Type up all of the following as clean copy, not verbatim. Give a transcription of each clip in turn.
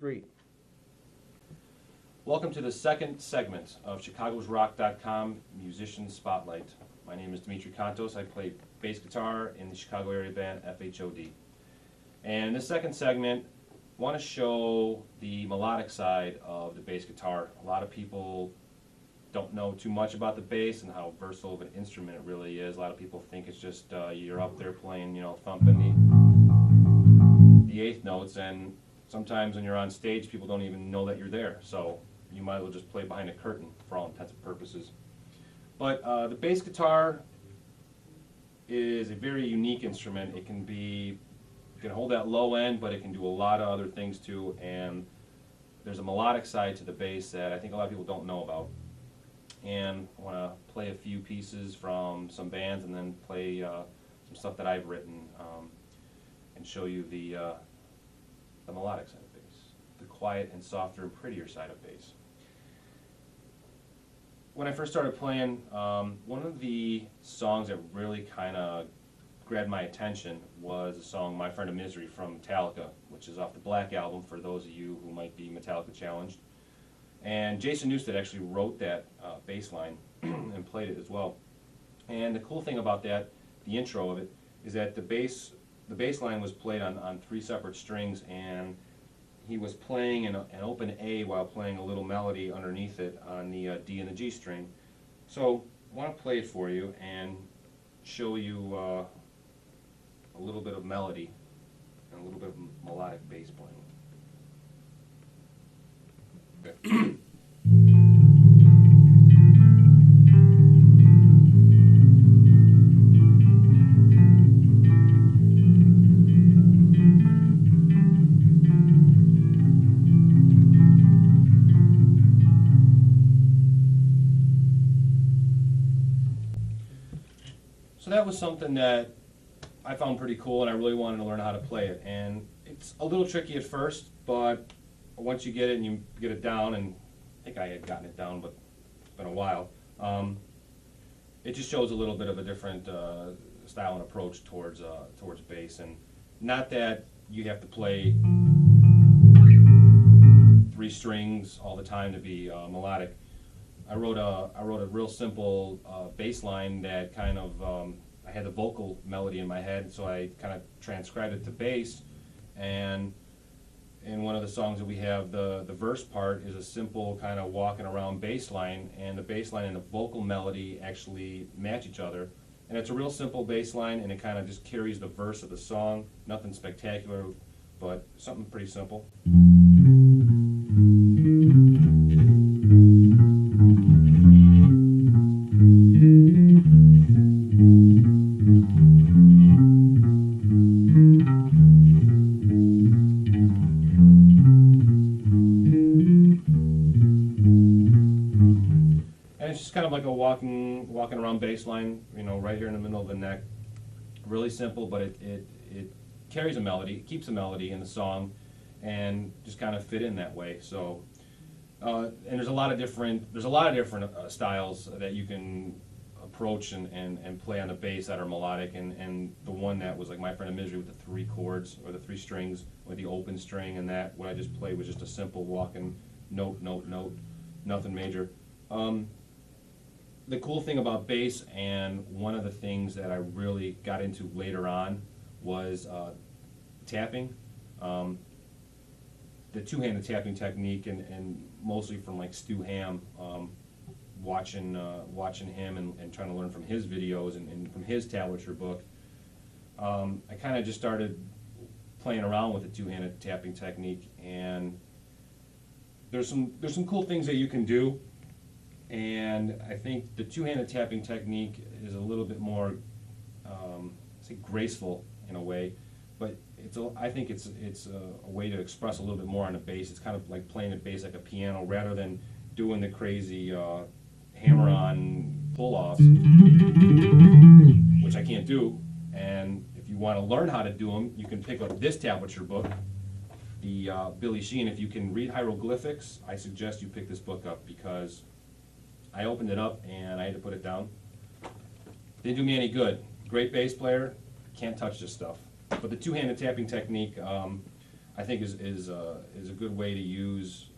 3. Welcome to the second segment of Chicagosrock.com Musician Spotlight. My name is Dimitri Kontos. I play bass guitar in the Chicago area band F.H.O.D. And in this second segment, I want to show the melodic side of the bass guitar. A lot of people don't know too much about the bass and how versatile of an instrument it really is. A lot of people think it's just you're up there playing, thumping the eighth notes, and sometimes when you're on stage, people don't even know that you're there. So you might as well just play behind a curtain for all intents and purposes. But the bass guitar is a very unique instrument. It can hold that low end, but it can do a lot of other things too. And there's a melodic side to the bass that I think a lot of people don't know about. And I want to play a few pieces from some bands, and then play some stuff that I've written, and show you the melodic side of bass, the quiet and softer and prettier side of bass. When I first started playing, one of the songs that really kind of grabbed my attention was the song My Friend of Misery from Metallica, which is off the Black Album for those of you who might be Metallica challenged. And Jason Newsted actually wrote that bass line and played it as well. And the cool thing about that, the intro of it, is that the bass line was played on 3 separate strings, and he was playing an open A while playing a little melody underneath it on the D and the G string. So I want to play it for you and show you a little bit of melody and a little bit of melodic bass playing. Okay. So that was something that I found pretty cool, and I really wanted to learn how to play it. And it's a little tricky at first, but once you get it and you get it down, and I think I had gotten it down, but it's been a while, it just shows a little bit of a different style and approach towards bass. And not that you have to play 3 strings all the time to be melodic. I wrote a real simple bass line that kind of I had the vocal melody in my head, so I kind of transcribed it to bass. And in one of the songs that we have, the verse part is a simple kind of walking around bass line, and the bass line and the vocal melody actually match each other. And it's a real simple bass line, and it kind of just carries the verse of the song. Nothing spectacular, but something pretty simple. It's just kind of like a walking around bass line, right here in the middle of the neck. Really simple, but it carries a melody, it keeps a melody in the song, and just kind of fit in that way. So, and there's a lot of different styles that you can approach and play on the bass that are melodic. And the one that was like My Friend of Misery with the 3 chords or the 3 strings with the open string, and that what I just played was just a simple walking note, note, note, nothing major. The cool thing about bass, and one of the things that I really got into later on, was tapping. The 2-handed tapping technique, and mostly from like Stu Ham, watching him and trying to learn from his videos and from his tablature book. I kind of just started playing around with the 2-handed tapping technique, and there's some cool things that you can do. And I think the 2-handed tapping technique is a little bit more, say, graceful in a way, but I think it's a way to express a little bit more on the bass. It's kind of like playing the bass like a piano, rather than doing the crazy hammer-on pull-offs, which I can't do. And if you want to learn how to do them, you can pick up this tablature book, the Billy Sheehan. If you can read hieroglyphics, I suggest you pick this book up, because I opened it up and I had to put it down. Didn't do me any good. Great bass player, can't touch this stuff. But the 2-handed tapping technique, I think is a good way to use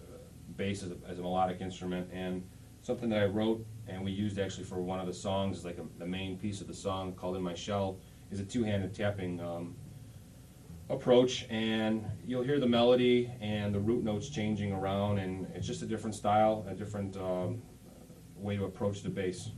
bass as a melodic instrument, and something that I wrote and we used actually for one of the songs, like the main piece of the song called "In My Shell," is a two-handed tapping approach, and you'll hear the melody and the root notes changing around, and it's just a different style, a different way to approach the bass.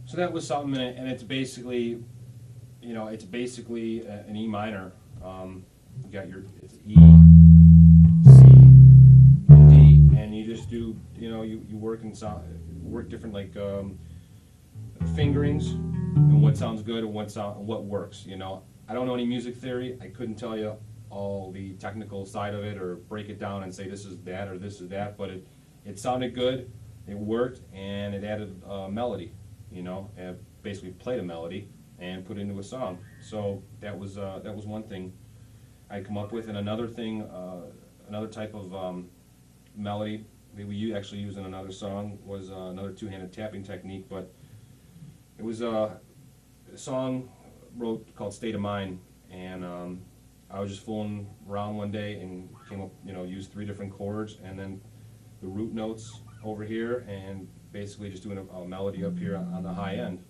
So that was something, and it's basically, it's basically an E minor. You got it's E, C, and D, and you just do, you work work different fingerings, and what sounds good and what works. I don't know any music theory. I couldn't tell you all the technical side of it or break it down and say this is that or this is that, but it sounded good, it worked, and it added melody. And basically played a melody and put it into a song. So that was one thing I come up with, and another thing, another type of melody that we actually used in another song was another two-handed tapping technique. But it was a song wrote called "State of Mind," and I was just fooling around one day and came up, used 3 different chords, and then the root notes over here, and basically just doing a melody up here on the high end.